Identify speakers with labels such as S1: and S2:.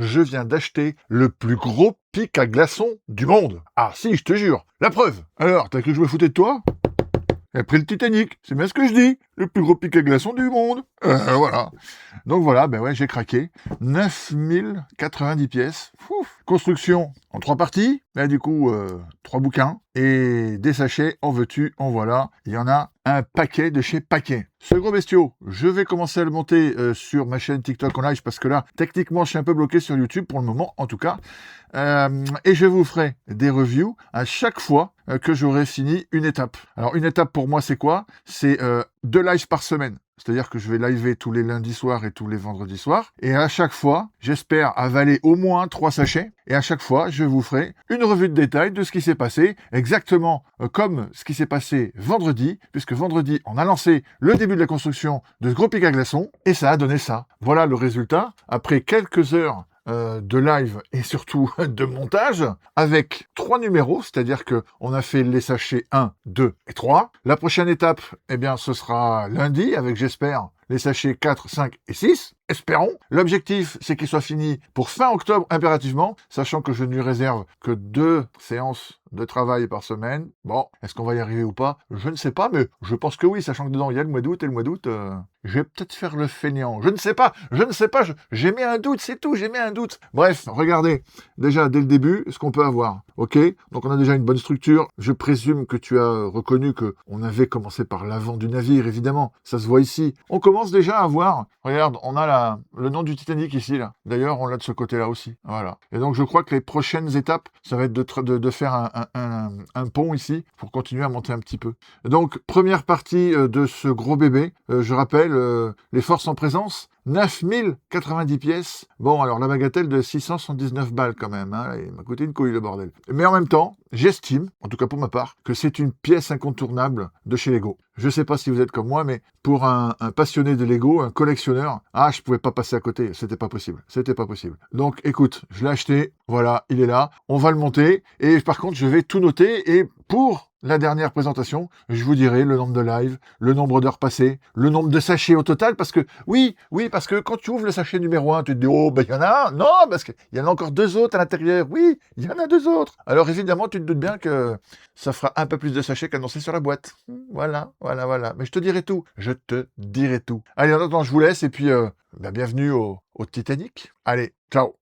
S1: je viens d'acheter le plus gros pic à glaçons du monde. Ah si, je te jure. La preuve. Alors, t'as cru que je me foutais de toi? Après le Titanic, c'est bien ce que je dis. Le plus gros pic à glaçons du monde. Voilà. Donc voilà, ben ouais, j'ai craqué. 9090 pièces. Ouf. Construction en 3 parties. Là, du coup, 3 bouquins. Et des sachets, en veux-tu, en voilà. Il y en a un paquet de chez Paquet. Ce gros bestiau, je vais commencer à le monter sur ma chaîne TikTok en live parce que là, techniquement, je suis un peu bloqué sur YouTube pour le moment, en tout cas. Et je vous ferai des reviews à chaque fois que j'aurai fini une étape. Alors, une étape pour moi, c'est quoi? C'est 2 lives par semaine. C'est-à-dire que je vais liver tous les lundis soirs et tous les vendredis soirs. Et à chaque fois, j'espère avaler au moins 3 sachets. Et à chaque fois, je vous ferai une revue de détail de ce qui s'est passé, exactement comme ce qui s'est passé vendredi, puisque vendredi, on a lancé le début de la construction de ce gros pic à glaçons, et ça a donné ça. Voilà le résultat. Après quelques heures de live et surtout de montage avec 3 numéros, c'est-à-dire que on a fait les sachets 1, 2 et 3. La prochaine étape, eh bien, ce sera lundi avec, j'espère, les sachets 4, 5 et 6. Espérons. L'objectif, c'est qu'il soit fini pour fin octobre impérativement, sachant que je ne lui réserve que 2 séances de travail par semaine. Bon, est-ce qu'on va y arriver ou pas? Je ne sais pas, mais je pense que oui, sachant que dedans, il y a le mois d'août, et le mois d'août, je vais peut-être faire le feignant. Je ne sais pas, j'ai mis un doute, c'est tout, j'ai mis un doute. Bref, regardez, déjà, dès le début, ce qu'on peut avoir, ok? Donc, on a déjà une bonne structure. Je présume que tu as reconnu que on avait commencé par l'avant du navire, évidemment. Ça se voit ici. On commence déjà à voir, regarde, on a le nom du Titanic ici, là. D'ailleurs, on l'a de ce côté-là aussi. Voilà. Et donc, je crois que les prochaines étapes, ça va être de faire un pont ici pour continuer à monter un petit peu. Donc, première partie de ce gros bébé. Je rappelle, les forces en présence, 9090 pièces. Bon, alors la bagatelle de 679 balles quand même. Hein. Il m'a coûté une couille, le bordel. Mais en même temps, j'estime, en tout cas pour ma part, que c'est une pièce incontournable de chez Lego. Je sais pas si vous êtes comme moi, mais pour un passionné de Lego, un collectionneur, je pouvais pas passer à côté. C'était pas possible. C'était pas possible. Donc, écoute, je l'ai acheté. Voilà, il est là. On va le monter. Et par contre, je vais tout noter. Et pour la dernière présentation, je vous dirai le nombre de lives, le nombre d'heures passées, le nombre de sachets au total, parce que, oui, parce que quand tu ouvres le sachet numéro 1, tu te dis, oh, ben, il y en a un. Non, parce qu'il y en a encore 2 autres à l'intérieur. Oui, il y en a 2 autres. Alors, évidemment, tu te doutes bien que ça fera un peu plus de sachets qu'annoncé sur la boîte. Voilà. Mais je te dirai tout. Allez, en attendant, je vous laisse, et puis, bienvenue au Titanic. Allez, ciao.